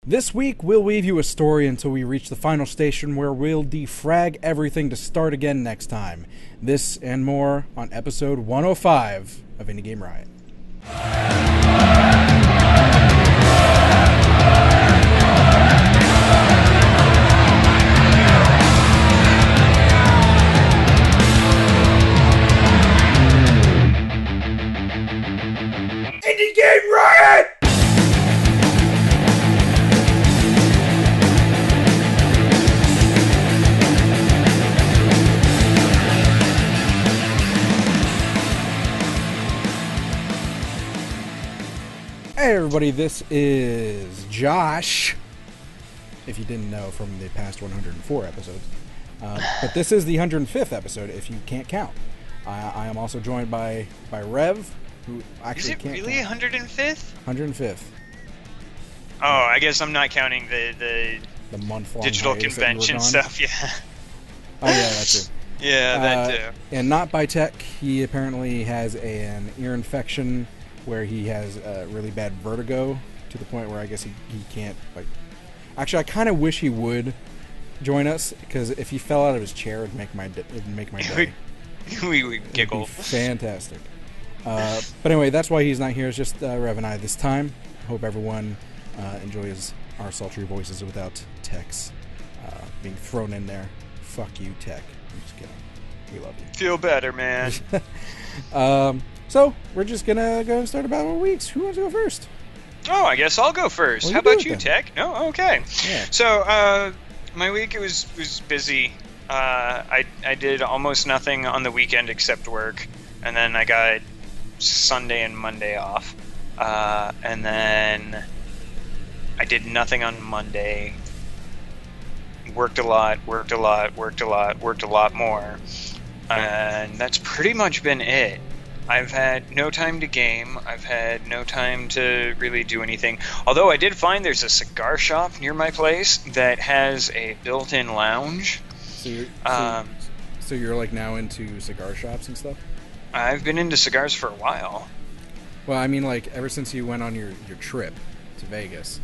This week, we'll weave you a story until we reach the final station where we'll defrag everything to start again next time. This and more on episode 105 of Indie Game Riot. Indie Game Riot! Hey everybody, this is Josh, if you didn't know from the past 104 episodes, but this is the 105th episode if you can't count. I am also joined by Rev, who actually can't count. Is it really 105th? 105th. Oh, I guess I'm not counting the month-long digital convention stuff, yeah. Oh yeah, that's it. Yeah, that too. And not by tech, he apparently has an ear infection where he has really bad vertigo to the point where I guess he can't, like... Actually, I kind of wish he would join us, because if he fell out of his chair, it'd make my day. we would giggle. It'd be fantastic. But anyway, that's why he's not here. It's just Rev and I this time. Hope everyone enjoys our sultry voices without techs being thrown in there. Fuck you, tech. I'm just kidding. We love you. Feel better, man. So, we're just gonna go and start about our weeks. Who wants to go first? Oh, I guess I'll go first. Well, how about you, Tech? No? Okay. Yeah. So, my week was busy. I did almost nothing on the weekend except work, and then I got Sunday and Monday off. And then I did nothing on Monday. Worked a lot more. And that's pretty much been it. I've had no time to game. I've had no time to really do anything. Although I did find there's a cigar shop near my place that has a built-in lounge. So you're like now into cigar shops and stuff? I've been into cigars for a while. Well, I mean, like ever since you went on your trip to Vegas.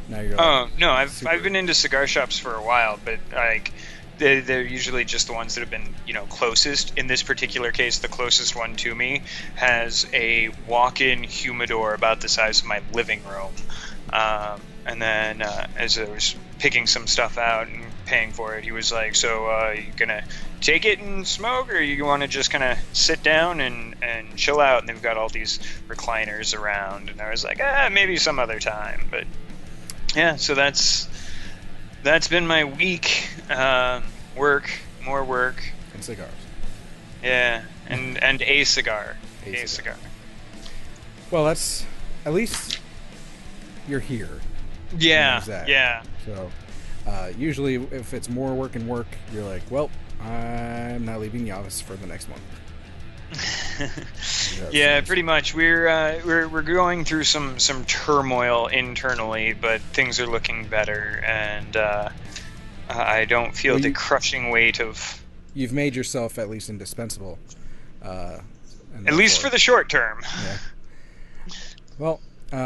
Now you're. Oh no, I've been into cigar shops for a while, but like. They're usually just the ones that have been, closest. In this particular case, the closest one to me has a walk-in humidor about the size of my living room. And then as I was picking some stuff out and paying for it, he was like, so you gonna take it and smoke, or you want to just kind of sit down and chill out? And they've got all these recliners around. And I was like, maybe some other time. But yeah, so that's been my week. More work. And cigars. Yeah, and a cigar. A cigar. Well, that's... At least you're here. Yeah, yeah. So, usually if it's more work and work, you're like, well, I'm not leaving the office for the next month. Yeah, pretty much. We're going through some turmoil internally, but things are looking better, and I don't feel the crushing weight of... You've made yourself at least indispensable. At least for the short term. Yeah. Well,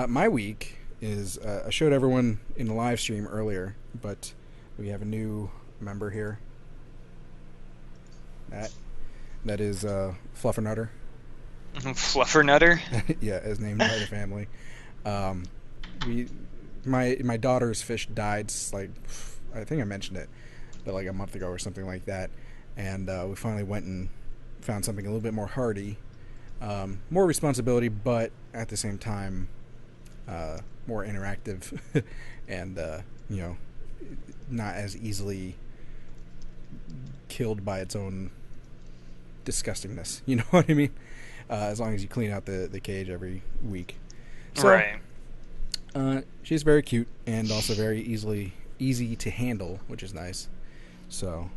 my week is... I showed everyone in the live stream earlier, but we have a new member here. That is Fluffernutter. Fluffernutter? Yeah, as named by the family. My daughter's fish died, like, I think I mentioned it, but like a month ago or something like that. And we finally went and found something a little bit more hardy. More responsibility, but at the same time, more interactive and, not as easily killed by its own disgustingness. You know what I mean? As long as you clean out the cage every week. So, right. She's very cute and also very easy to handle, which is nice. So.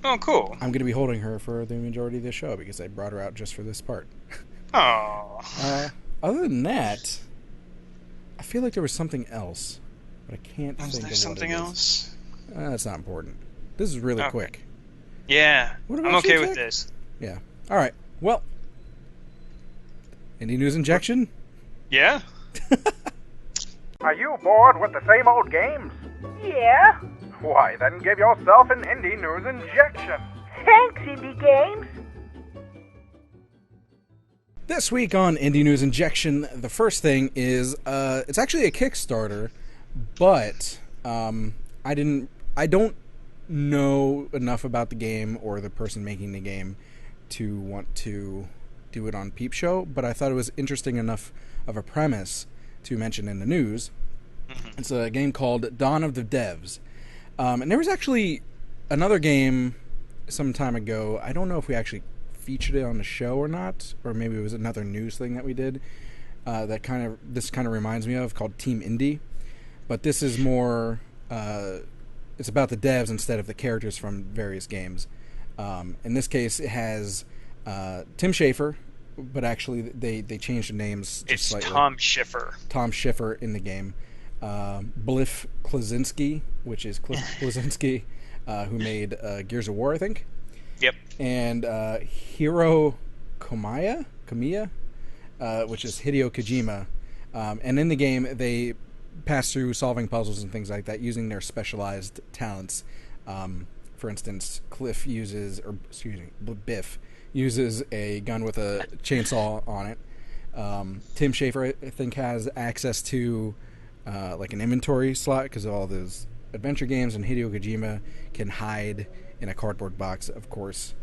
Oh, cool. I'm going to be holding her for the majority of the show because I brought her out just for this part. Oh. Other than that, I feel like there was something else, but I can't think of what it is. Was there something else? That's not important. This is really quick. Yeah, I'm okay with Tech? this. Yeah. All right. Well, Indie News Injection? Yeah. Are you bored with the same old games? Yeah. Why, then give yourself an indie news injection. Thanks, Indie Games. This week on Indie News Injection, the first thing is it's actually a Kickstarter, but I don't know enough about the game or the person making the game to want to do it on Peep Show, but I thought it was interesting enough of a premise to mention in the news. It's a game called Dawn of the Devs. And there was actually another game some time ago. I don't know if we actually featured it on the show or not, or maybe it was another news thing that we did this kind of reminds me of, called Team Indie. But this is more it's about the devs instead of the characters from various games. In this case, it has Tim Schafer, but actually they changed the names just slightly. Tom Schiffer. Tom Schiffer in the game. Bliff Klaczynski, which is Klaczynski, who made Gears of War, I think. Yep. And Hiro Kamiya, which is Hideo Kojima. And in the game, they pass through solving puzzles and things like that using their specialized talents. For instance, Biff uses a gun with a chainsaw on it. Tim Schafer, I think, has access to like an inventory slot because of all those adventure games, and Hideo Kojima can hide in a cardboard box, of course.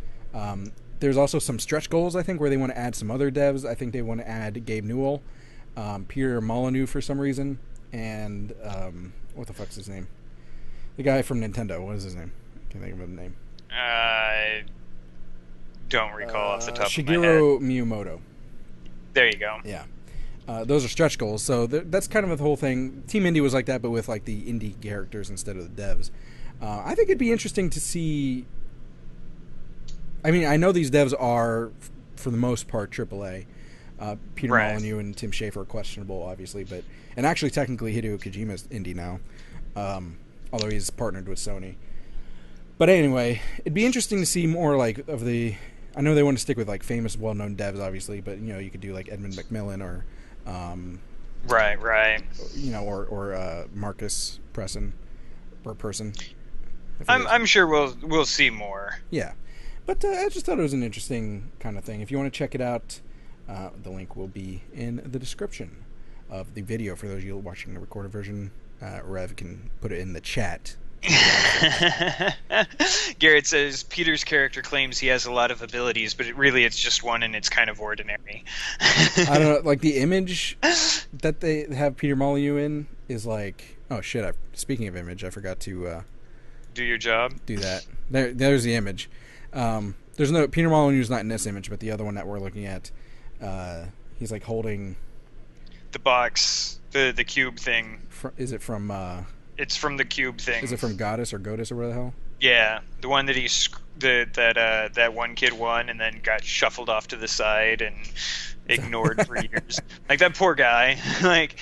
There's also some stretch goals, I think, where they want to add some other devs. I think they want to add Gabe Newell, Peter Molyneux for some reason, and what the fuck's his name? The guy from Nintendo. What is his name? I can't think of his name. I don't recall off the top of my head. Shigeru Miyamoto. There you go. Yeah. Those are stretch goals, so that's kind of the whole thing. Team Indie was like that, but with like the indie characters instead of the devs. I think it'd be interesting to see. I mean, I know these devs are, for the most part, AAA. Peter Molyneux and Tim Schafer are questionable, obviously, and actually, technically, Hideo Kojima's indie now, although he's partnered with Sony. But anyway, it'd be interesting to see more like of the. I know they want to stick with like famous, well-known devs, obviously, but you could do like Edmund McMillan or. Right. Or Marcus Person. I'm sure we'll see more. Yeah, but I just thought it was an interesting kind of thing. If you want to check it out, the link will be in the description of the video. For those of you watching the recorded version, Rev can put it in the chat. Garrett says Peter's character claims he has a lot of abilities, but it's just one, and it's kind of ordinary. I don't know, like the image that they have Peter Molyneux in is like, oh shit! Speaking of image, I forgot to do your job. Do that. There's the image. There's no Peter Molyneux's not in this image, but the other one that we're looking at, he's like holding the box, the cube thing. Is it from? It's from the cube thing. Is it from Goddess or where the hell? Yeah, the one that that one kid won and then got shuffled off to the side and ignored for years. Like that poor guy. Like,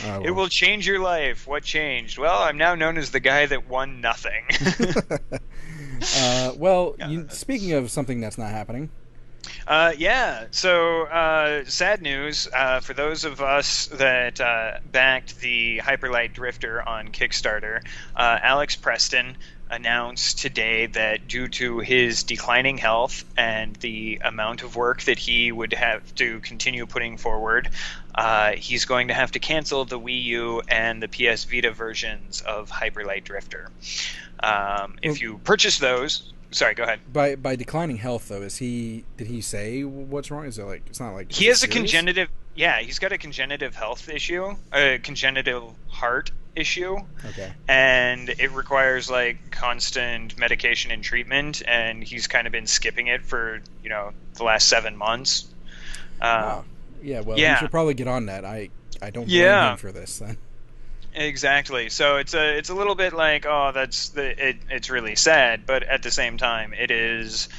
well. It will change your life. What changed? Well, I'm now known as the guy that won nothing. Speaking of something that's not happening. So sad news for those of us that backed the Hyperlight Drifter on Kickstarter. Alex Preston announced today that due to his declining health and the amount of work that he would have to continue putting forward, he's going to have to cancel the Wii U and the PS Vita versions of Hyperlight Drifter. If you purchase those... Sorry, go ahead. By declining health, though, did he say what's wrong? Is it like it's not like he has serious? He's got a congenitive health issue, a congenital heart issue. Okay. And it requires like constant medication and treatment, and he's kind of been skipping it for the last 7 months. Wow. Yeah. Well, you should probably get on that. I don't blame him for this then. Exactly. So it's a little bit like, it's really sad, but at the same time, it is,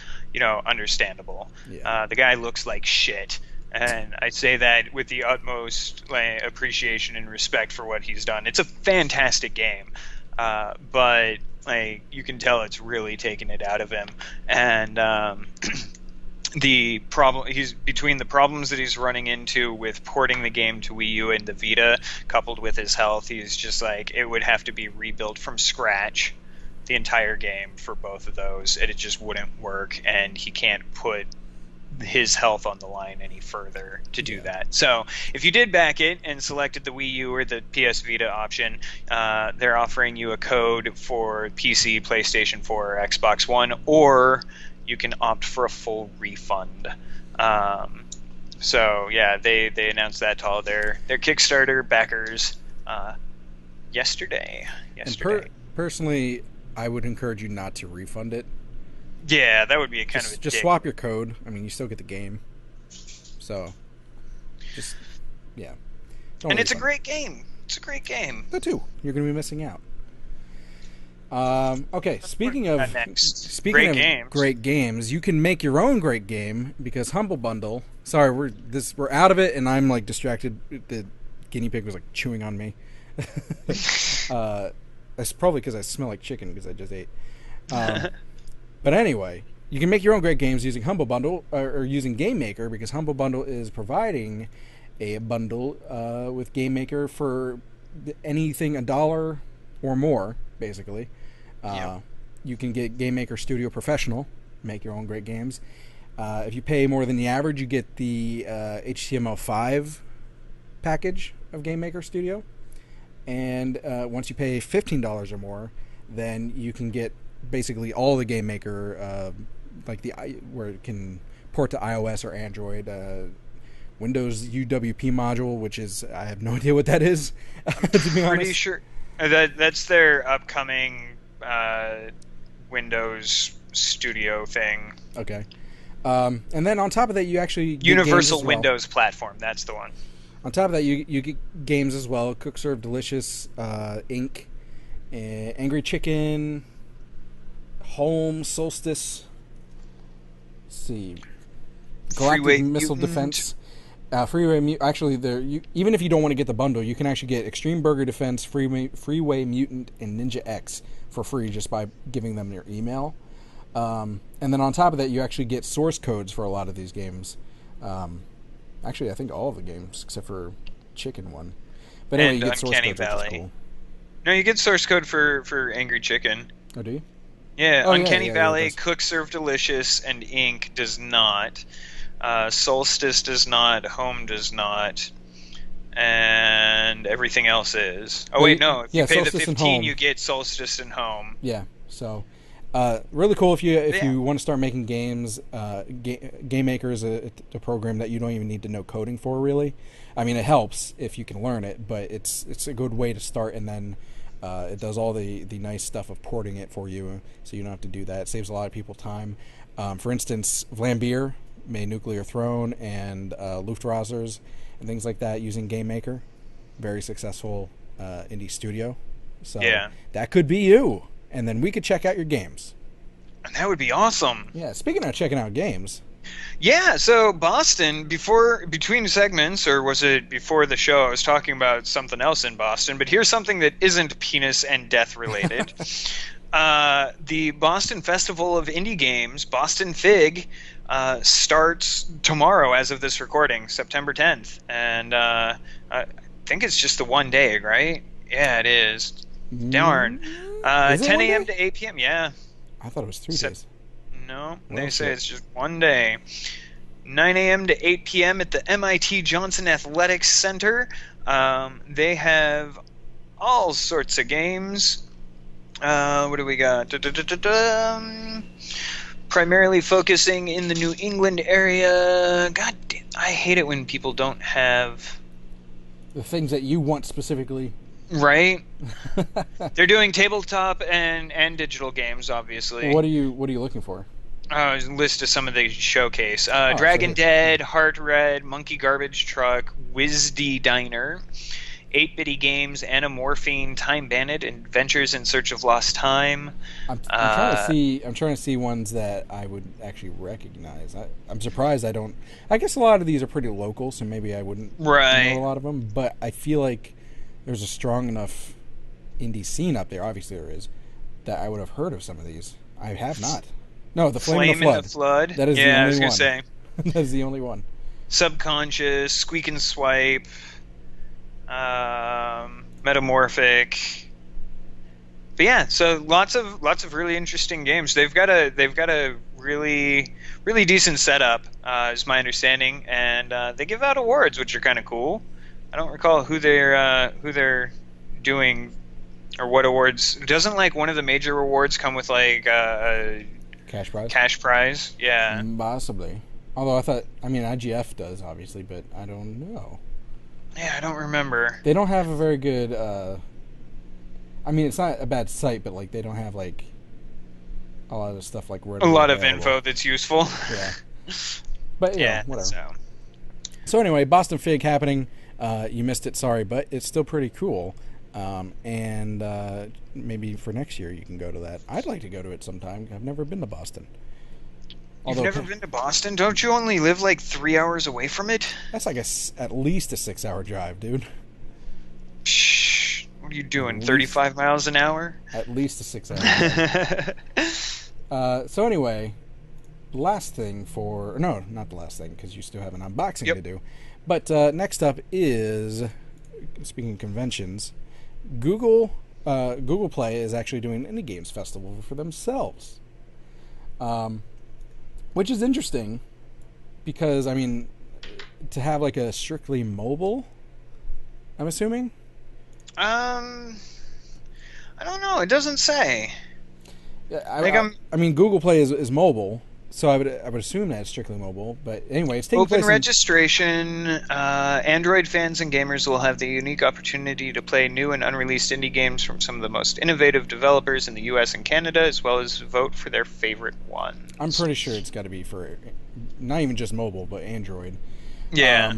understandable. Yeah. The guy looks like shit, and I say that with the utmost appreciation and respect for what he's done. It's a fantastic game, but you can tell it's really taken it out of him, and the problem he's between the problems that he's running into with porting the game to Wii U and the Vita, coupled with his health, he's just like, it would have to be rebuilt from scratch, the entire game for both of those, and it just wouldn't work, and he can't put his health on the line any further to do that. So if you did back it and selected the Wii U or the PS Vita option, they're offering you a code for PC, PlayStation 4, or Xbox One, or you can opt for a full refund. So yeah, they announced that to all their Kickstarter backers yesterday. Personally, I would encourage you not to refund it. Yeah, that would be kind of a just dick. swap your code. I mean, you still get the game. So, just, yeah. And it's a great game. It's a great game. The two. You're going to be missing out. Okay, speaking of great games, you can make your own great game because Humble Bundle. Sorry, we're out of it, and I'm like distracted. The guinea pig was like chewing on me. That's probably because I smell like chicken because I just ate. But anyway, you can make your own great games using Humble Bundle or using Game Maker because Humble Bundle is providing a bundle with Game Maker for anything $1 or more, basically. You can get Game Maker Studio Professional, make your own great games. If you pay more than the average, you get the HTML5 package of Game Maker Studio. And once you pay $15 or more, then you can get basically all the Game Maker, where it can port to iOS or Android, Windows UWP module, which is, I have no idea what that is. To be honest, pretty sure that's their upcoming Windows Studio thing. Okay, and then on top of that, you actually get Universal Windows platform. That's the one. On top of that, you get games as well: Cook Serve Delicious, Inc., Angry Chicken, Home, Solstice. Let's see, Galactic Freeway Missile Mutant. Defense. Actually, even if you don't want to get the bundle, you can actually get Extreme Burger Defense, Freeway Mutant, and Ninja X for free just by giving them your email. And then on top of that, you actually get source codes for a lot of these games. Actually, I think all of the games except for Chicken one. But anyway, you get source codes, which is cool. No, you get source code for Angry Chicken. Oh, do you? Yeah, Uncanny Valley, it does. Cook Serve Delicious, and Inc. does not. Solstice does not. Home does not. And everything else is. Oh, wait, no. If you pay the $15, you get Solstice and Home. Yeah, so really cool if you want to start making games. Game Maker is a program that you don't even need to know coding for, really. I mean, it helps if you can learn it, but it's a good way to start, and then it does all the nice stuff of porting it for you, so you don't have to do that. It saves a lot of people time. For instance, Vlambeer made Nuclear Throne and Luftrausers and things like that using Game Maker. Very successful indie studio. So that could be you. And then we could check out your games. And that would be awesome. Yeah, speaking of checking out games. Yeah, so Boston, between segments, or was it before the show, I was talking about something else in Boston, but here's something that isn't penis and death related. The Boston Festival of Indie Games, Boston Fig, starts tomorrow as of this recording, September 10th. And I think it's just the one day, right? Yeah, it is. Darn. 10 a.m. to 8 p.m., yeah. I thought it was 3 days. No, they say it's just one day. 9 a.m. to 8 p.m. at the MIT Johnson Athletics Center. They have all sorts of games. What do we got? Primarily focusing in the New England area. God damn, I hate it when people don't have the things that you want specifically. Right? They're doing tabletop and digital games, obviously. What are you looking for? List of some of the showcase. Dragon Dead, Heart Red, Monkey Garbage Truck, Wisdy Diner, 8-Bitty Games, Anamorphine, Time Bandit, Adventures in Search of Lost Time. I'm trying to see ones that I would actually recognize. I'm surprised I don't. I guess a lot of these are pretty local, so maybe I wouldn't know a lot of them. But I feel like there's a strong enough indie scene up there. Obviously, there is, that I would have heard of some of these. I have not. No, the Flame in the Flood. That is the only I was one. gonna say. That is the only one. Subconscious, Squeak and Swipe, Metamorphic. But yeah, so lots of really interesting games. They've got a really decent setup, is my understanding, and they give out awards, which are kind of cool. I don't recall who they're doing or what awards. Doesn't like one of the major awards come with like a Cash prize? Cash prize, yeah. Possibly. Although IGF does, obviously, but I don't know. Yeah, I don't remember. They don't have a very good, it's not a bad site, but, like, they don't have, like, a lot of stuff, like, a lot of info that's useful. Yeah. But, yeah, whatever. So anyway, Boston Fig happening. You missed it, sorry, but it's still pretty cool. And maybe for next year you can go to that. I'd like to go to it sometime. I've never been to Boston. You've never been to Boston? Don't you only live like 3 hours away from it? That's like at least a 6-hour drive, dude. Psh, what are you doing, 35 miles an hour? At least a 6-hour drive. So anyway, last thing no, not the last thing, because you still have an unboxing to do. But next up is, speaking of conventions, Google Play is actually doing an Indie Games Festival for themselves. Which is interesting because, to have like a strictly mobile, I'm assuming? I don't know. It doesn't say. Yeah, Google Play is mobile, so I would assume that it's strictly mobile. But anyway, it's taking place open registration. Android fans and gamers will have the unique opportunity to play new and unreleased indie games from some of the most innovative developers in the U.S. and Canada, as well as vote for their favorite ones. I'm pretty sure it's got to be for not even just mobile, but Android. Yeah.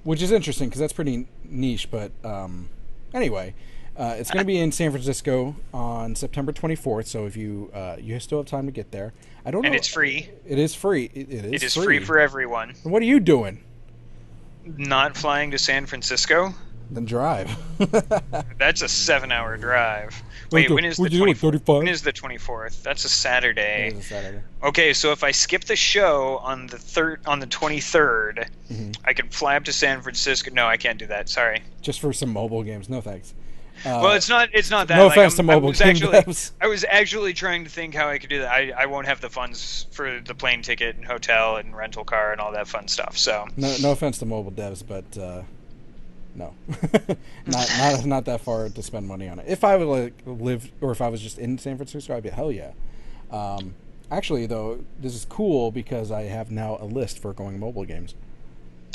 Which is interesting because that's pretty niche. But anyway. It's going to be in San Francisco on September 24th, so if you still have time to get there. I don't know. And it's free. It is free. It is free for everyone. And what are you doing? Not flying to San Francisco? Then drive. That's a 7-hour drive. Wait, when is the 24th? When is the 24th? That's a Saturday. It is a Saturday. Okay, so if I skip the show on the 23rd, I could fly up to San Francisco. No, I can't do that. Sorry. Just for some mobile games. No thanks. Well, it's not that. No offense to mobile game devs. I was actually trying to think how I could do that. I won't have the funds for the plane ticket and hotel and rental car and all that fun stuff. So no offense to mobile devs, but no, not that far to spend money on it. If I would live, or if I was just in San Francisco, I'd be hell yeah. Actually, though, this is cool because I have now a list for going mobile games.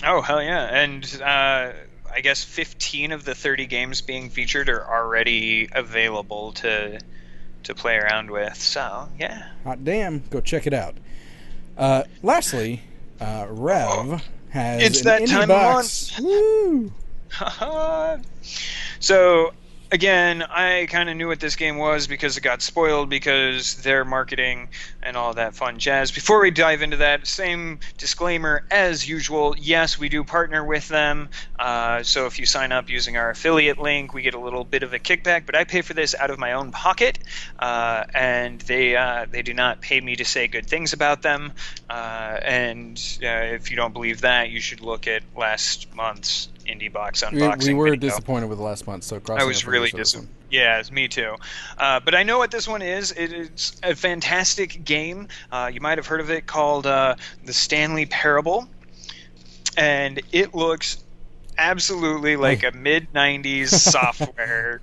Oh hell yeah! And I guess 15 of the 30 games being featured are already available to play around with. So, yeah. Hot damn. Go check it out. Lastly, Rev has it's an that indie time box. of month. Woo! So, again, I kind of knew what this game was because it got spoiled because their marketing and all that fun jazz. Before we dive into that, same disclaimer as usual. Yes, we do partner with them. So if you sign up using our affiliate link, we get a little bit of a kickback. But I pay for this out of my own pocket, and they do not pay me to say good things about them. And if you don't believe that, you should look at last month's Indie Box unboxing. We were video. Disappointed with last month, so I was really disappointed. Yeah, me too. But I know what this one is. It's a fantastic game. You might have heard of it, called The Stanley Parable. And it looks absolutely like a mid-90s software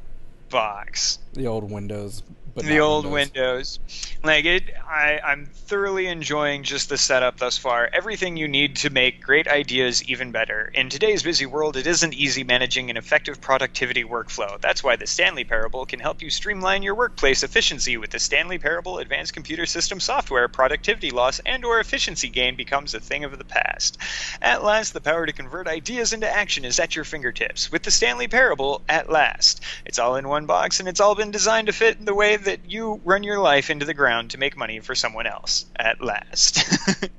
box. The old Windows. But the old Windows. Like it, I'm thoroughly enjoying just the setup thus far. Everything you need to make great ideas even better. In today's busy world, it isn't easy managing an effective productivity workflow. That's why the Stanley Parable can help you streamline your workplace efficiency. With the Stanley Parable Advanced Computer System software, productivity loss and or efficiency gain becomes a thing of the past. At last, the power to convert ideas into action is at your fingertips. With the Stanley Parable, at last. It's all in one box, and it's all been designed to fit in the way that you run your life into the ground to make money for someone else. At last.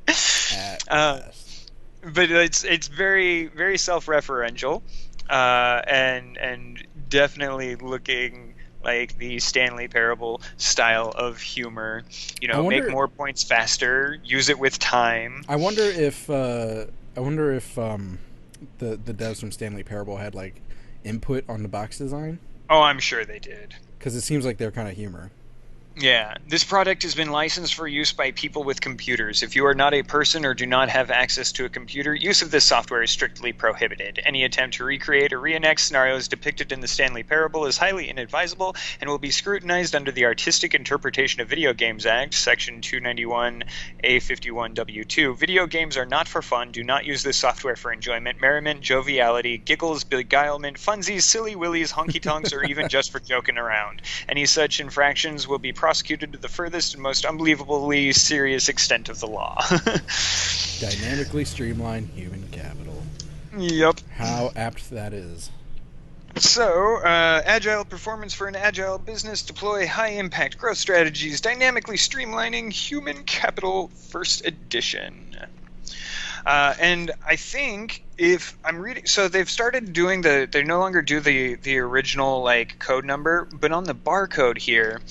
At last. But it's very, very self-referential, and definitely looking like the Stanley Parable style of humor. You know, make more points faster, use it with time. I wonder if the devs from Stanley Parable had like input on the box design. Oh, I'm sure they did. Because it seems like they're kind of humor. Yeah, this product has been licensed for use by people with computers. If you are not a person or do not have access to a computer, use of this software is strictly prohibited. Any attempt to recreate or reenact scenarios depicted in the Stanley Parable is highly inadvisable and will be scrutinized under the Artistic Interpretation of Video Games Act, Section 291A51W2. Video games are not for fun. Do not use this software for enjoyment, merriment, joviality, giggles, beguilement, funsies, silly willies, honky-tonks, or even just for joking around. Any such infractions will be prosecuted to the furthest and most unbelievably serious extent of the law. Dynamically streamlined human capital. Yep. How apt that is. So, agile performance for an agile business. Deploy high-impact growth strategies. Dynamically streamlining human capital, first edition. And I think if I'm reading, so they've started doing they no longer do the original like code number, but on the barcode here,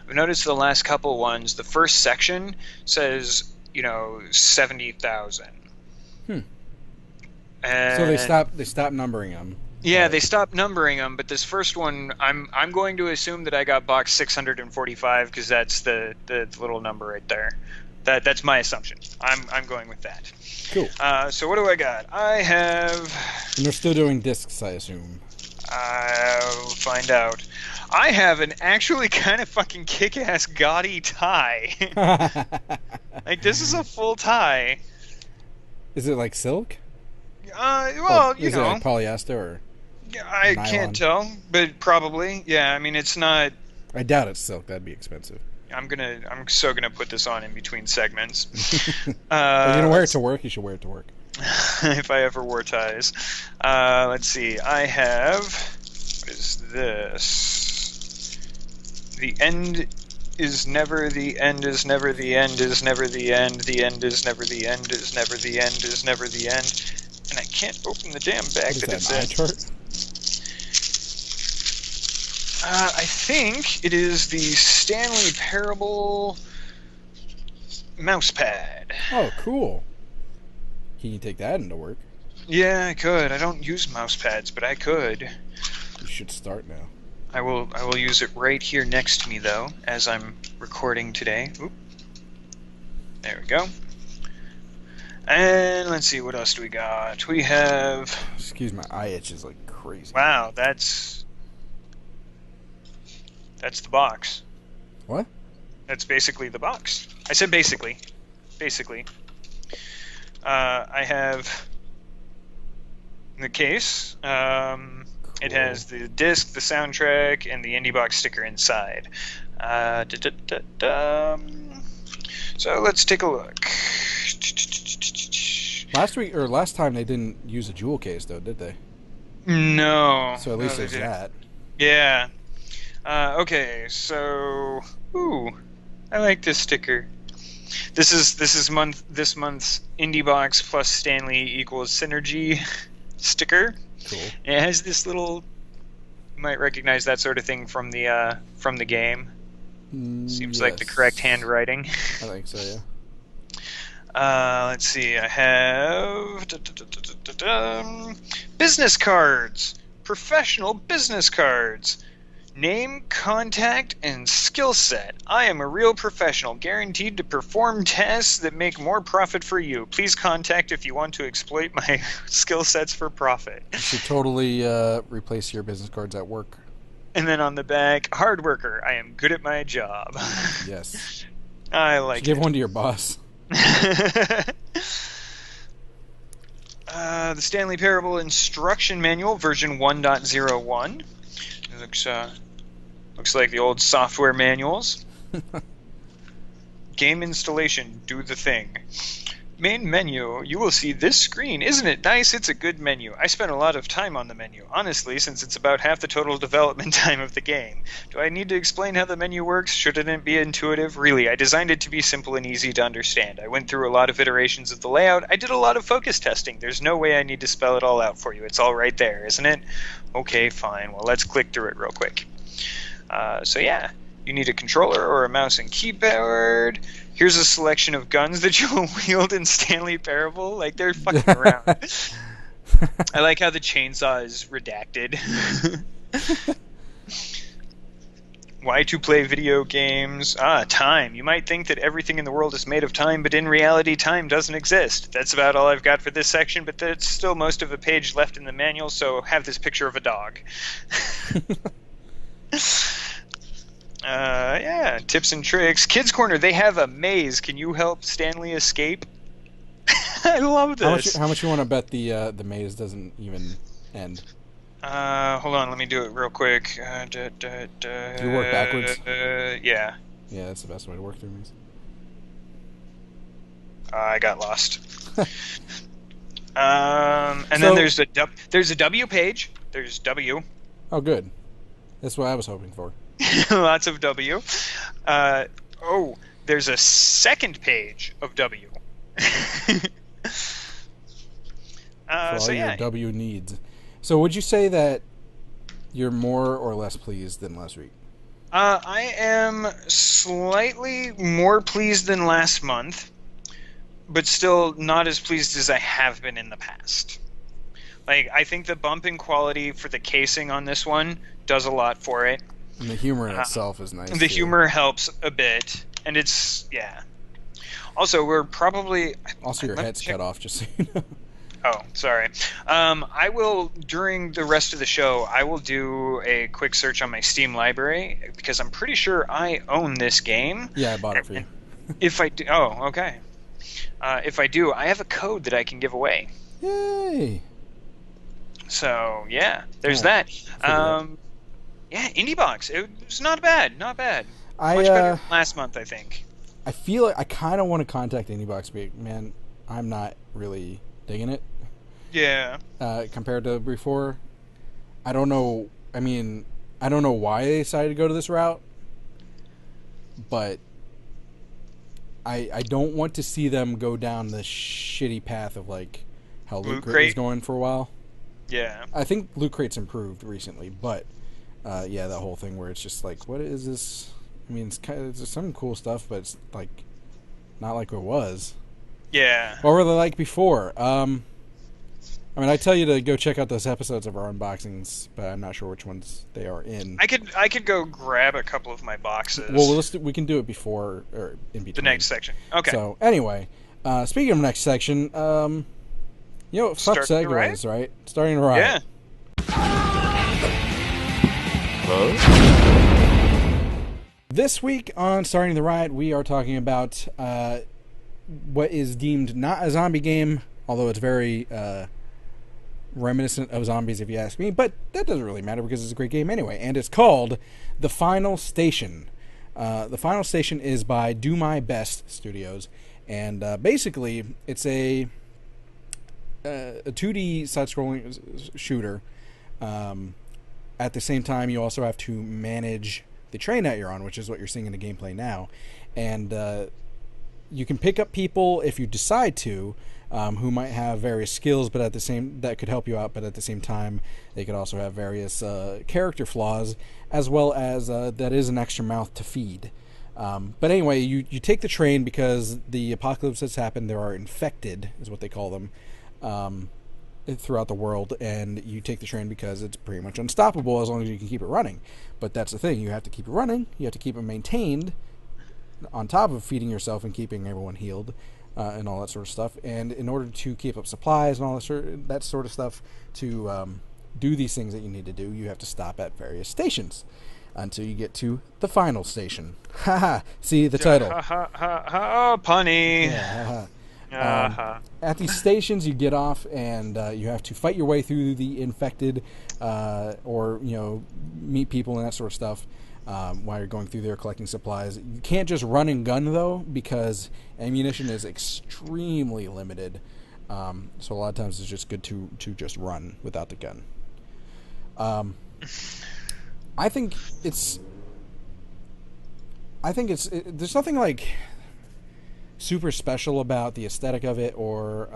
I've noticed the last couple ones, the first section says 70,000. So they stopped numbering them. Yeah, they stopped numbering them, but this first one, I'm going to assume that I got box 645 because that's the little number right there. That's my assumption. I'm going with that. Cool. So what do I got? I have... And they're still doing discs, I assume. I'll find out. I have an actually kind of fucking kick-ass gaudy tie. Like, this is a full tie. Is it like silk? Well, is it like polyester or I nylon? can't tell, but probably. Yeah, I mean, it's not... I doubt it's silk. That'd be expensive. I'm so gonna put this on in between segments. If you're gonna wear it to work, you should wear it to work. If I ever wore ties. Let's see. I have... What is this? The end is never the end is never the end is never the end. The end is never the end is never the end is never the end. And I can't open the damn bag that it's in. Chart? I think it is the Stanley Parable mousepad. Oh, cool. Can you take that into work? Yeah, I could. I don't use mousepads, but I could. You should start now. I will use it right here next to me, though, as I'm recording today. Oop. There we go. And let's see, what else do we got? We have... Excuse my eye itches like crazy. Wow, that's the box. What? That's basically the box. I said basically. Basically. I have the case. Cool. It has the disc, the soundtrack, and the Indie Box sticker inside. So let's take a look. Last time they didn't use a jewel case, though, did they? No. So at least they there's didn't. that. Yeah. Okay, so I like this sticker. This month's Indie Box plus Stanley equals Synergy sticker. Cool. And it has this little. You might recognize that sort of thing from the game. Seems like the correct handwriting. I think so, yeah. Let's see. I have business cards. Professional business cards. Name, contact, and skill set. I am a real professional, guaranteed to perform tasks that make more profit for you. Please contact if you want to exploit my skill sets for profit. You should totally replace your business cards at work. And then on the back, hard worker. I am good at my job. Yes. I like it. Give one to your boss. The Stanley Parable Instruction Manual, version 1.01. It looks like the old software manuals. Game installation, do the thing. Main menu, you will see this screen. Isn't it nice? It's a good menu. I spent a lot of time on the menu, honestly, since it's about half the total development time of the game. Do I need to explain how the menu works? Shouldn't it be intuitive? Really, I designed it to be simple and easy to understand. I went through a lot of iterations of the layout. I did a lot of focus testing. There's no way I need to spell it all out for you. It's all right there, isn't it? Okay, fine. Well, let's click through it real quick. So yeah, you need a controller or a mouse and keyboard. Here's a selection of guns that you'll wield in Stanley Parable. Like, they're fucking around. I like how the chainsaw is redacted. Why to play video games? Time. You might think that everything in the world is made of time, but in reality, time doesn't exist. That's about all I've got for this section, but there's still most of a page left in the manual, so have this picture of a dog. Yeah, tips and tricks. Kids Corner, they have a maze. Can you help Stanley escape? I love this. How much you want to bet the maze doesn't even end? Hold on, let me do it real quick. Do you work backwards? Yeah. Yeah, that's the best way to work through maze. I got lost. Then there's a W page. There's W. Oh, good. That's what I was hoping for. Lots of W. There's a second page of W. For all your W needs. So would you say that you're more or less pleased than last week? I am slightly more pleased than last month, but still not as pleased as I have been in the past. Like, I think the bump in quality for the casing on this one does a lot for it. And the humor in itself is nice. The humor helps a bit, and it's, yeah. Also, we're probably... Also, your head's cut off, just so you know. Oh, sorry. I will, during the rest of the show, I will do a quick search on my Steam library, because I'm pretty sure I own this game. Yeah, I bought it for you. If I do... Oh, okay. If I do, I have a code that I can give away. Yay! So, yeah, there's that. Yeah, Indie Box. It was not bad. Not bad. Much better than last month, I think. I feel like I kind of want to contact Indie Box, but man, I'm not really digging it. Yeah. Compared to before. I don't know. I mean, I don't know why they decided to go to this route, but I don't want to see them go down the shitty path of like how Loot Crate was going for a while. Yeah. I think Loot Crate's improved recently, but yeah, that whole thing where it's just like, what is this? I mean, it's some cool stuff, but it's like not like it was. Yeah. What were they like before? I mean, I tell you to go check out those episodes of our unboxings, but I'm not sure which ones they are in. I could go grab a couple of my boxes. Well, we can do it before or in between. The next section. Okay. So anyway, speaking of next section, fuck segues, right? Starting to Riot. Yeah. This week on Starting the Riot, we are talking about what is deemed not a zombie game, although it's very reminiscent of zombies if you ask me, but that doesn't really matter because it's a great game anyway, and it's called The Final Station. The Final Station is by Do My Best Studios, and basically it's a 2D side-scrolling shooter. At the same time, you also have to manage the train that you're on, which is what you're seeing in the gameplay now. And you can pick up people if you decide to, who might have various skills, but that could help you out. But at the same time, they could also have various character flaws, as well as that is an extra mouth to feed. But anyway, you take the train because the apocalypse has happened. There are infected, is what they call them, throughout the world, and you take the train because it's pretty much unstoppable as long as you can keep it running. But that's the thing, you have to keep it running, you have to keep it maintained on top of feeding yourself and keeping everyone healed, and all that sort of stuff. And in order to keep up supplies and all that sort of stuff, to do these things that you need to do, you have to stop at various stations until you get to the final station. Haha, see the title. Punny. Yeah, at these stations, you get off and you have to fight your way through the infected, or meet people and that sort of stuff while you're going through there collecting supplies. You can't just run and gun though, because ammunition is extremely limited. So a lot of times it's just good to just run without the gun. I think there's nothing like super special about the aesthetic of it, or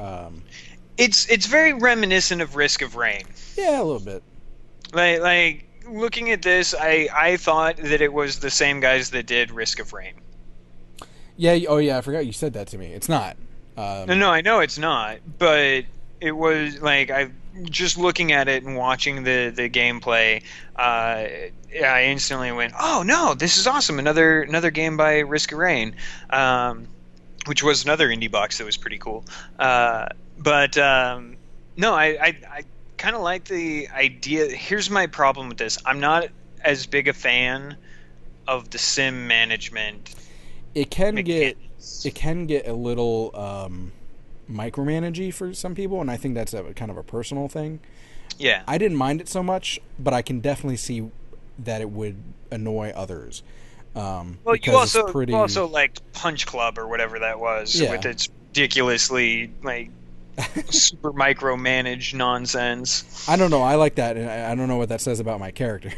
it's very reminiscent of Risk of Rain. Yeah, a little bit. Like looking at this, I thought that it was the same guys that did Risk of Rain. Yeah. Oh, yeah. I forgot you said that to me. It's not. No, I know it's not, but it was like I just looking at it and watching the gameplay. I instantly went, "Oh no, this is awesome! Another game by Risk of Rain," which was another indie box that was pretty cool. But no, I kind of like the idea. Here's my problem with this: I'm not as big a fan of the sim management. It can get a little micromanagey for some people, and I think that's a kind of a personal thing. Yeah, I didn't mind it so much, but I can definitely see that it would annoy others. Well, you also liked Punch Club or whatever that was, with its ridiculously like super micromanaged nonsense. I don't know. I like that, and I don't know what that says about my character.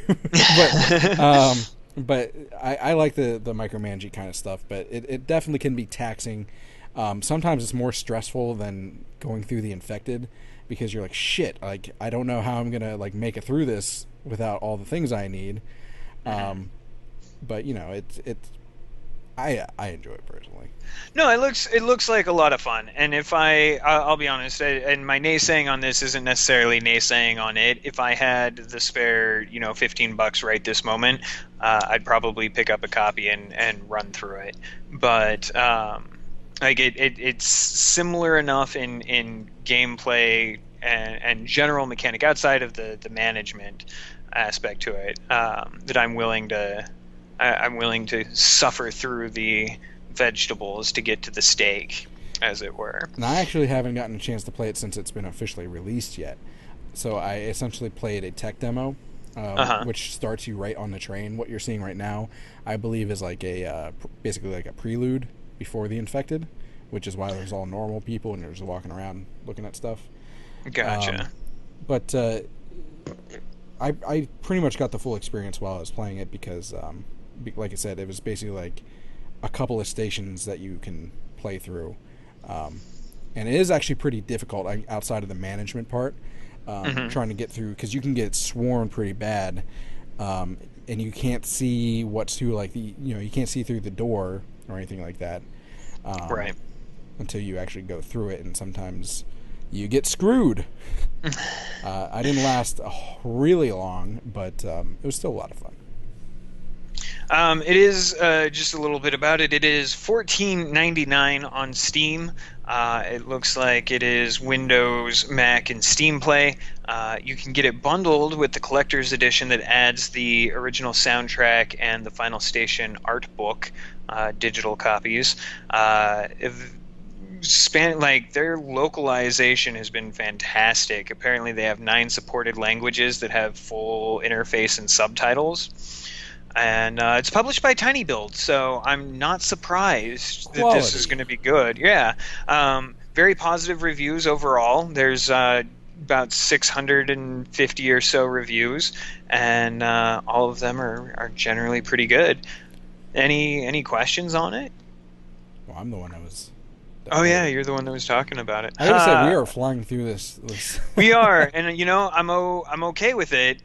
But I like the micromanaging kind of stuff. But it definitely can be taxing. Sometimes it's more stressful than going through the infected, because you're like, shit, like I don't know how I'm gonna like make it through this without all the things I need. But you know, I enjoy it personally. No, it looks like a lot of fun, and if I'll be honest, and my naysaying on this isn't necessarily naysaying on it. If I had the spare, $15 right this moment, I'd probably pick up a copy and run through it. But like it's similar enough in gameplay and general mechanic outside of the management aspect to it that I'm willing to suffer through the vegetables to get to the steak, as it were. And I actually haven't gotten a chance to play it since it's been officially released yet. So I essentially played a tech demo, which starts you right on the train. What you're seeing right now, I believe, is like basically like a prelude before the infected, which is why there's all normal people and they're just walking around looking at stuff. Gotcha. But I pretty much got the full experience while I was playing it because, like I said, it was basically like a couple of stations that you can play through. And it is actually pretty difficult outside of the management part, trying to get through, because you can get swarmed pretty bad, and you can't see what's through, like you can't see through the door or anything like that. Right. Until you actually go through it, and sometimes you get screwed. I didn't last really long, but it was still a lot of fun. It is just a little bit about it. It is $14.99 on Steam. It looks like it is Windows, Mac, and Steam Play. You can get it bundled with the collector's edition that adds the original soundtrack and the Final Station art book, digital copies. Their localization has been fantastic. Apparently, they have 9 supported languages that have full interface and subtitles. And it's published by Tiny Build, so I'm not surprised that this is going to be good. Yeah. Very positive reviews overall. There's about 650 or so reviews, and all of them are generally pretty good. Any questions on it? Well, I'm the one that was... Oh, yeah, you're the one that was talking about it. I gotta say, we are flying through this. We are, and I'm okay with it,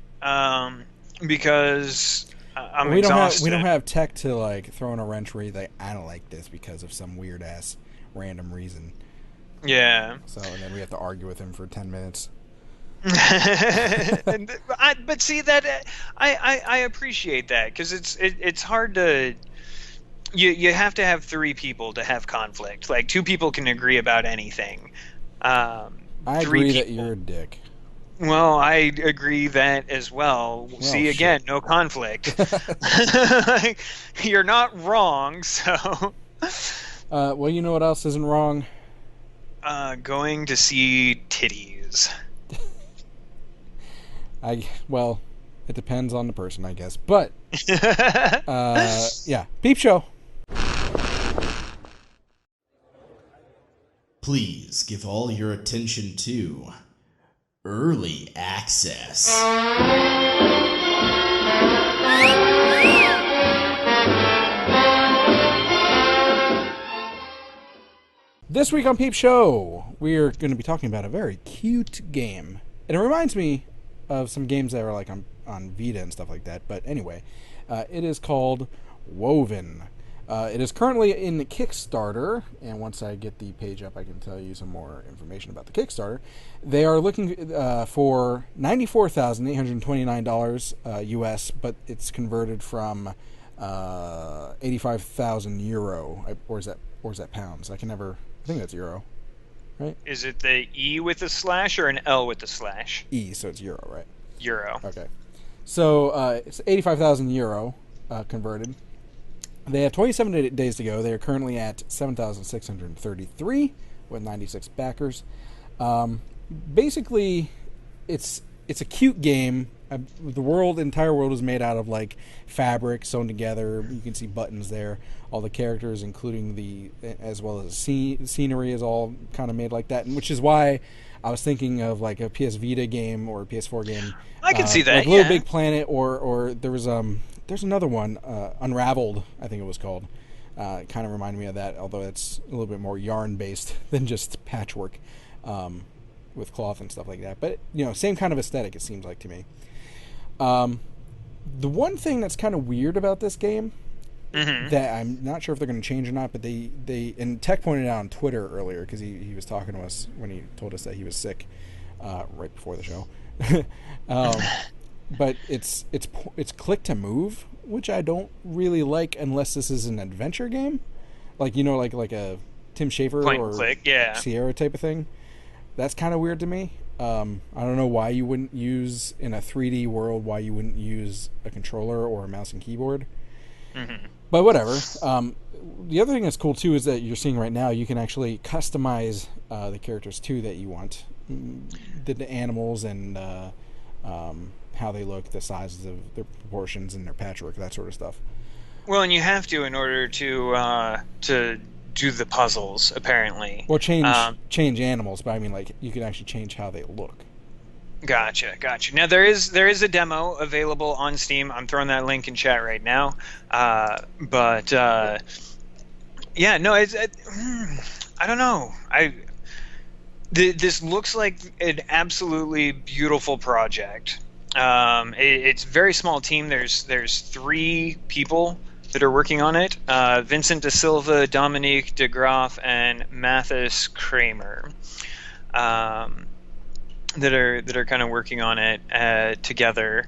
because... I'm exhausted. We don't have tech to like throw in a wrench where you like, I don't like this because of some weird ass random reason. Yeah. So and then we have to argue with him for 10 minutes. But see that I appreciate that, because it's hard to. You have to have 3 people to have conflict. Like 2 people can agree about anything. I agree that you're a dick. Well, I agree that as well. See, again, no conflict. You're not wrong, so... well, you know what else isn't wrong? Going to see titties. Well, it depends on the person, I guess. But, yeah, Peep Show. Please give all your attention to... Early Access. This week on Peep Show, we are going to be talking about a very cute game. And it reminds me of some games that are like on on Vita and stuff like that. But anyway, it is called Woven. It is currently in the Kickstarter, and once I get the page up, I can tell you some more information about the Kickstarter. They are looking for $94,829 US, but it's converted from 85,000 euro, or is that pounds? I think that's euro, right? Is it the E with the slash or an L with the slash? E, so it's euro, right? Euro. Okay, so it's 85,000 euro converted. They have 27 days to go. They are currently at 7,633 with 96 backers. Basically, it's a cute game. The entire world is made out of like fabric sewn together. You can see buttons there. All the characters, including as well as scenery, is all kind of made like that, and which is why I was thinking of like a PS Vita game or a PS4 game. I can see that. Like Little Big Planet, or there's another one, Unraveled, I think it was called. Kind of reminded me of that, although it's a little bit more yarn-based than just patchwork with cloth and stuff like that. But, same kind of aesthetic, it seems like to me. The one thing that's kind of weird about this game, that I'm not sure if they're going to change or not, but and Tech pointed out on Twitter earlier, because he was talking to us when he told us that he was sick right before the show. But it's click to move, which I don't really like unless this is an adventure game, like a Tim Schafer or click, Sierra type of thing. That's kind of weird to me. I don't know why you wouldn't use in a 3D world a controller or a mouse and keyboard. But whatever. The other thing that's cool too is that you're seeing right now you can actually customize the characters too that you want, the animals and how they look, the sizes of their proportions and their patchwork, that sort of stuff. Well, and you have to in order to do the puzzles, apparently. Well, change animals, but I mean, like, you can actually change how they look. Gotcha. Now there is a demo available on Steam. I'm throwing that link in chat right now. I don't know. This looks like an absolutely beautiful project. It's a very small team. There's 3 people that are working on it. Vincent De Silva, Dominique De Graaf, and Mathis Kramer. That are kind of working on it together.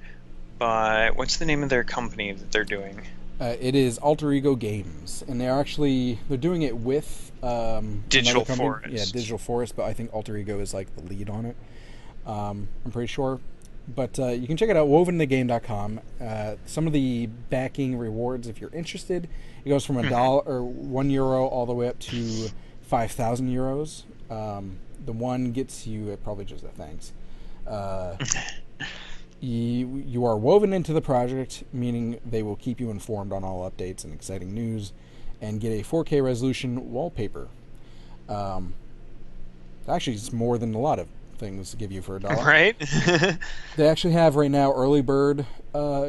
But what's the name of their company that they're doing? It is Alter Ego Games, and they're doing it with Digital Forest. Yeah, Digital Forest, but I think Alter Ego is like the lead on it. I'm pretty sure. But you can check it out, woventhegame.com. Some of the backing rewards, if you're interested, it goes from $1 or €1 all the way up to 5,000 euros. The one gets you probably just a thanks. You are woven into the project, meaning they will keep you informed on all updates and exciting news, and get a 4K resolution wallpaper. Actually, it's more than a lot of things to give you for $1. Right? They actually have right now early bird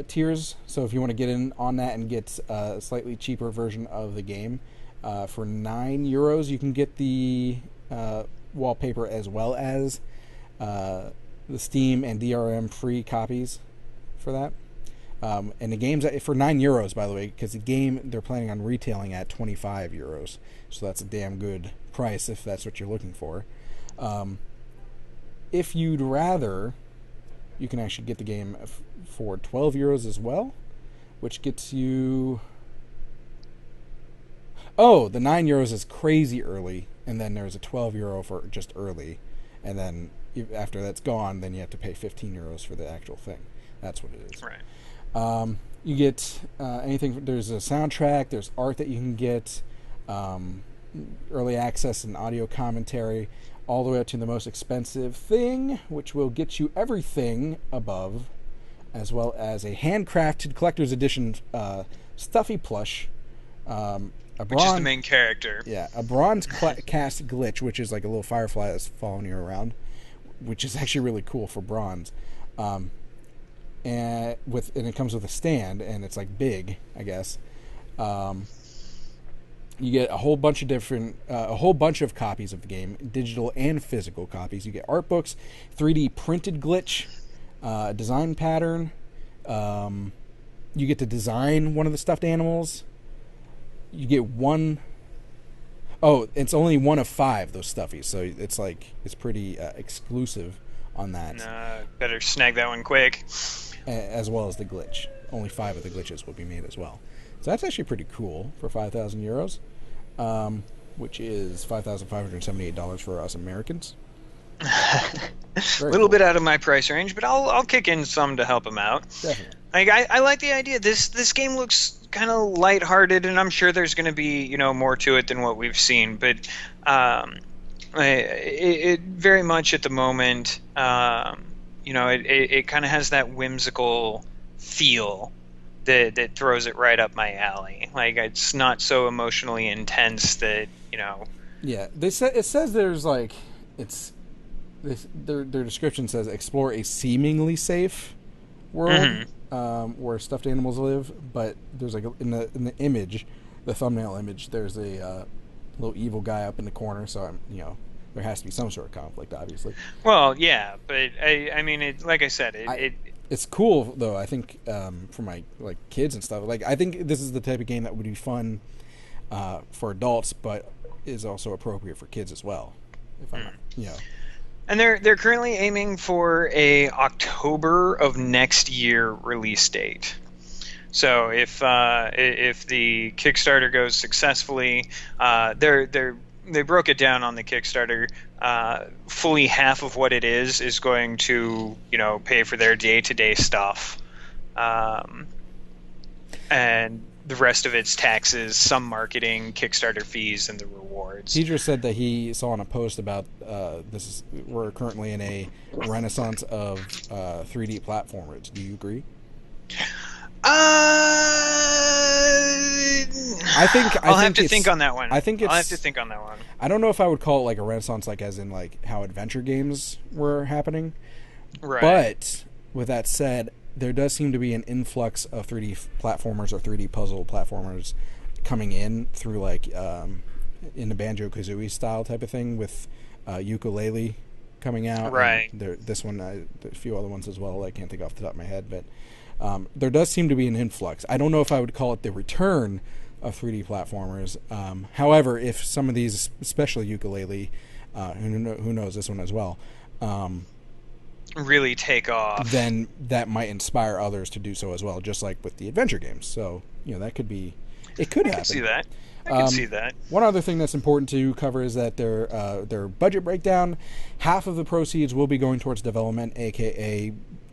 tiers, so if you want to get in on that and get a slightly cheaper version of the game, for €9 you can get the wallpaper as well as the Steam and DRM free copies for that. And the game's for €9, by the way, because the game they're planning on retailing at €25, so that's a damn good price if that's what you're looking for. If you'd rather, you can actually get the game for €12 as well, which gets you... Oh, the €9 is crazy early, and then there's a €12 for just early, and then after that's gone, then you have to pay €15 for the actual thing. That's what it is. Right. You get anything. There's a soundtrack. There's art that you can get, early access and audio commentary, all the way up to the most expensive thing, which will get you everything above, as well as a handcrafted collector's edition stuffy plush. Which is the main character. Yeah, a bronze cast glitch, which is like a little firefly that's following you around, which is actually really cool for bronze. And it comes with a stand, and it's like big, I guess. You get a whole bunch of copies of the game, digital and physical copies. You get art books, 3D printed glitch, design pattern, You get to design one of the stuffed animals. You get one. Oh, it's only one of 5, those stuffies, so it's pretty exclusive on that. Better snag that one quick. As well as the glitch. Only 5 of the glitches will be made as well. So that's actually pretty cool for 5,000 euros, which is $5,578 for us Americans. A little bit out of my price range, but I'll kick in some to help him out. Definitely. I like the idea. This game looks kind of lighthearted, and I'm sure there's going to be more to it than what we've seen. But it very much at the moment, it kind of has that whimsical feel that throws it right up my alley. Like, it's not so emotionally intense that Yeah, it says there's their description says explore a seemingly safe world where stuffed animals live, but there's in the image, the thumbnail image, there's a little evil guy up in the corner, so there has to be some sort of conflict, obviously. Well, yeah, but I mean, like I said, it's cool though. I think for my kids and stuff. I think this is the type of game that would be fun for adults, but is also appropriate for kids as well. If I'm And they're currently aiming for a October of next year release date. So if the Kickstarter goes successfully, they broke it down on the Kickstarter. Fully half of what it is going to pay for their day-to-day stuff, and the rest of it's taxes, some marketing, Kickstarter fees, and the rewards. Teacher said that he saw on a post about we're currently in a renaissance of 3D platformers. Do you agree? I'll have to think on that one. I'll have to think on that one. I don't know if I would call it a renaissance, as in how adventure games were happening. Right. But with that said, there does seem to be an influx of 3D platformers or 3D puzzle platformers coming in through in the Banjo-Kazooie style type of thing, with Ukulele coming out. Right. This one, a few other ones as well. I can't think off the top of my head, but there does seem to be an influx. I don't know if I would call it the return of 3D platformers. However, if some of these, especially Ukulele, who knows this one as well, really take off, then that might inspire others to do so as well, just like with the adventure games. So that could be, it could happen. I can see that. One other thing that's important to cover is that their budget breakdown, half of the proceeds will be going towards development, aka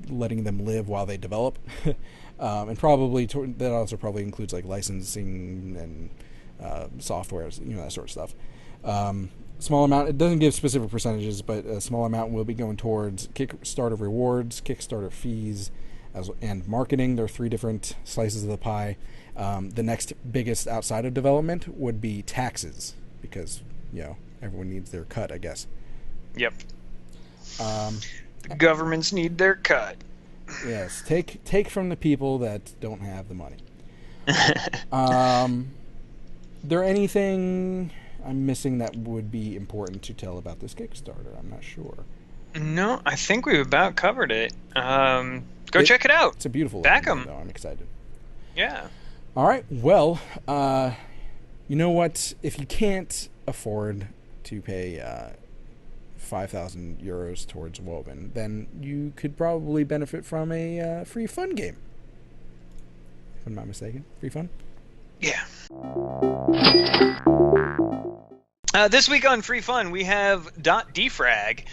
letting them live while they develop, and probably that also probably includes licensing and software, that sort of stuff. Small amount, it doesn't give specific percentages, but a small amount will be going towards Kickstarter rewards, Kickstarter fees, and marketing. There are 3 different slices of the pie. The next biggest outside of development would be taxes, because everyone needs their cut, I guess. Yep. The governments need their cut. Yes, take from the people that don't have the money. There anything I'm missing that would be important to tell about this Kickstarter? I'm not sure. No, I think we've about covered it. Go check it out. It's a beautiful back game, 'em. though. I'm excited. Yeah. All right. Well, you know what? If you can't afford to pay 5,000 euros towards Woven, then you could probably benefit from a free fun game. If I'm not mistaken. Free fun? Yeah. This week on Free Fun, we have .defrag.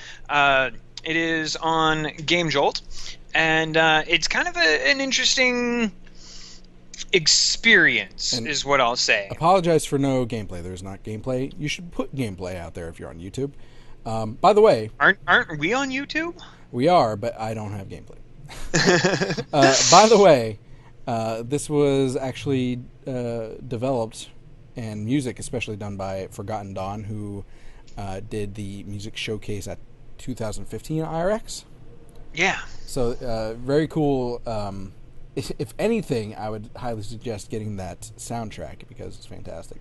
It is on Game Jolt, and it's kind of an interesting experience, is what I'll say. Apologize for no gameplay. There's not gameplay. You should put gameplay out there if you're on YouTube. By the way... Aren't we on YouTube? We are, but I don't have gameplay. By the way, this was actually developed, and music especially done by Forgotten Dawn, who did the music showcase at 2015 IRX. Yeah. So very cool. If anything, I would highly suggest getting that soundtrack because it's fantastic.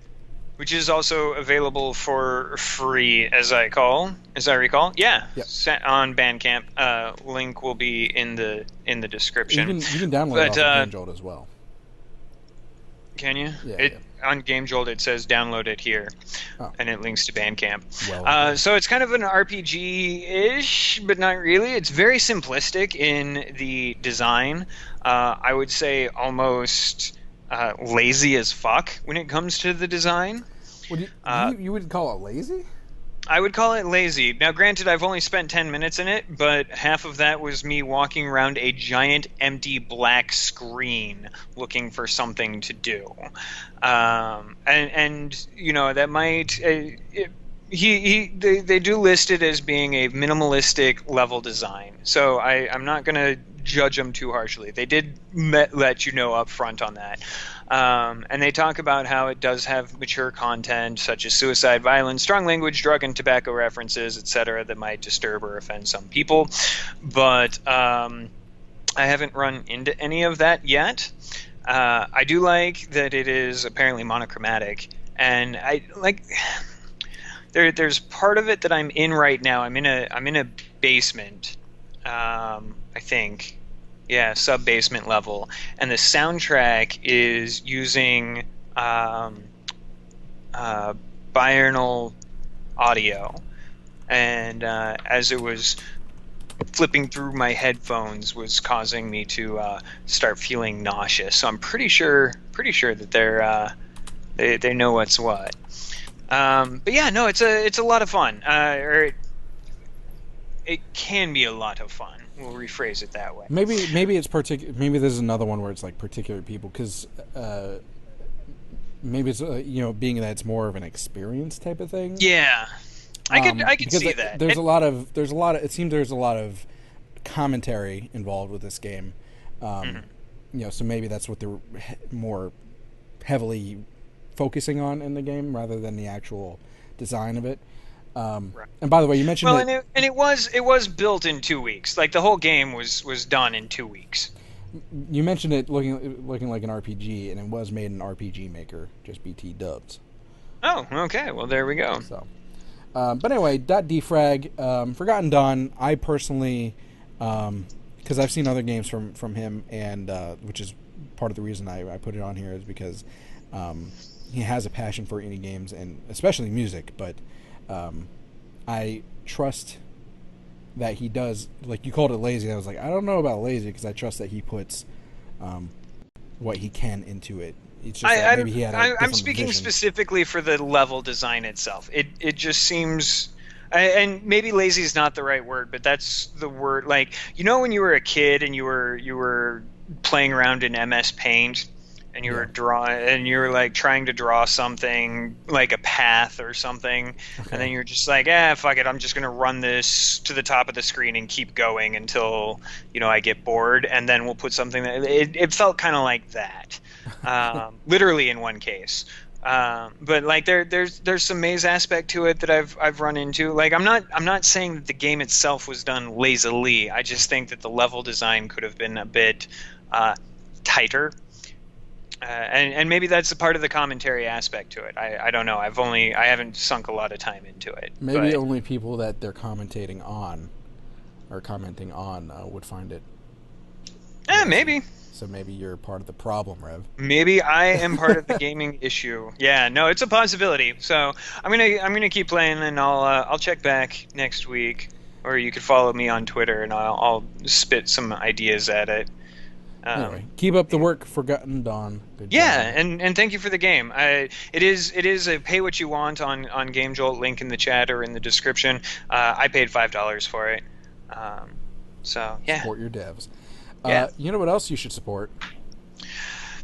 which is also available for free, as I recall. Yeah, Yep. Set on Bandcamp. Link will be in the description. You can download it off of GameJolt as well. Can you? Yeah, On GameJolt it says download it here, Oh. and it links to Bandcamp. Well, so it's kind of an RPG-ish, but not really. It's very simplistic in the design. I would say almost lazy as fuck when it comes to the design. You would call it lazy? I would call it lazy. Now, granted, I've only spent 10 minutes in it, but half of that was me walking around a giant empty black screen looking for something to do. And you know, that might... They do list it as being a minimalistic level design, so I'm not going to judge them too harshly. They did let you know up front on that. And they talk about how it does have mature content such as suicide, violence, strong language, drug and tobacco references, etc. that might disturb or offend some people. But I haven't run into any of that yet. I do like that it is apparently monochromatic, and I like... There's part of it that I'm in right now. I'm in a basement, I think, sub basement level, and the soundtrack is using binaural audio, and as it was flipping through my headphones was causing me to start feeling nauseous. So I'm pretty sure that they know what's what. But yeah, no, it's a lot of fun. Or it can be a lot of fun. We'll rephrase it that way. Maybe it's maybe there's another one where it's like particular people, because maybe it's being that it's more of an experience type of thing. Yeah, I could see that. There's a lot of it seems there's a lot of commentary involved with this game. So maybe that's what they're more heavily focusing on in the game rather than the actual design of it. Right. And by the way, you mentioned it was built in 2 weeks. Like the whole game was done in 2 weeks. You mentioned it looking like an RPG, and it was made in RPG Maker, just BT dubs. Oh, okay. Well, there we go. So, but anyway, .defrag, Forgotten Dawn. I personally, because I've seen other games from him, and which is part of the reason I put it on here, is because he has a passion for indie games and especially music, but I trust that he does, like you called it lazy. I was like, I don't know about lazy, because I trust that he puts what he can into it. It's just that maybe he had I'm speaking vision. Specifically for the level design itself. It just seems, and maybe lazy is not the right word, but that's the word. Like, when you were a kid and you were playing around in MS Paint, and you were like trying to draw something like a path or something, okay. And then you're just like, fuck it, I'm just gonna run this to the top of the screen and keep going until I get bored, and then we'll put something that it felt kind of like that, literally in one case. But like there's some maze aspect to it that I've run into. Like I'm not saying that the game itself was done lazily. I just think that the level design could have been a bit tighter. And maybe that's a part of the commentary aspect to it. I don't know. I haven't sunk a lot of time into it. Maybe only people that they're commenting on would find it. Maybe. So maybe you're part of the problem, Rev. Maybe I am part of the gaming issue. Yeah, no, it's a possibility. So I'm gonna keep playing, and I'll check back next week, or you could follow me on Twitter, and I'll spit some ideas at it. Anyway, keep up the work, Forgotten Dawn. Good job. and thank you for the game. It is a pay what you want on GameJolt, link in the chat or in the description. I paid $5 for it. So yeah, support your devs. Yeah. You know what else you should support?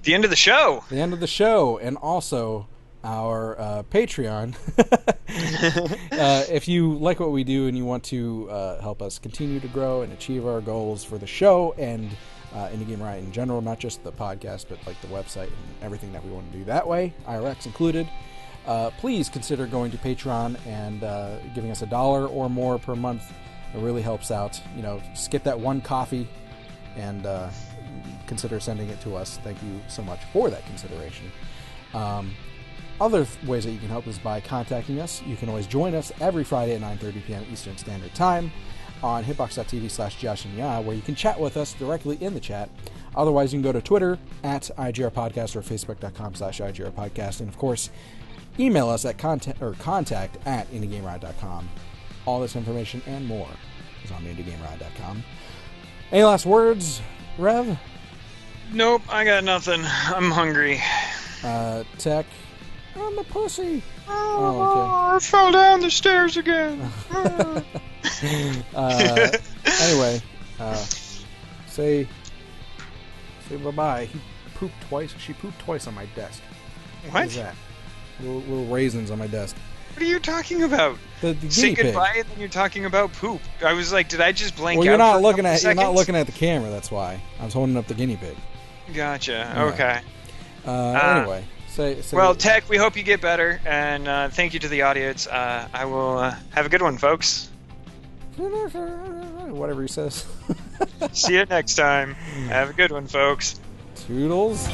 The end of the show. The end of the show, and also our Patreon. If you like what we do and you want to help us continue to grow and achieve our goals for the show and Indie Game Riot in general, not just the podcast, but like the website and everything that we want to do that way, IRX included, please consider going to Patreon and giving us $1 or more per month. It really helps out. Just get that one coffee and consider sending it to us. Thank you so much for that consideration. Other ways that you can help is by contacting us. You can always join us every Friday at 9:30 p.m. Eastern Standard Time on hitbox.tv/JaShinYa, where you can chat with us directly in the chat. Otherwise, you can go to Twitter at IGR Podcast or Facebook.com/IGR Podcast. And of course, email us at contact at IndieGameRiot.com. All this information and more is on IndieGameRiot.com. Any last words, Rev? Nope, I got nothing. I'm hungry. Tech? I'm a pussy. Oh, I fell down the stairs again. Anyway, say bye-bye. He pooped twice. She pooped twice on my desk. What is that? Little raisins on my desk. What are you talking about? The guinea Say pig. goodbye and then you're talking about poop. I was like, did I just blank Well, out? you're not for looking a at couple seconds? the camera. That's why I was holding up the guinea pig. Gotcha. Yeah. Okay. Anyway, say well, Tech, we hope you get better, and thank you to the audience. I will have a good one, folks. whatever he says. See you next time. Have a good one, folks. Toodles.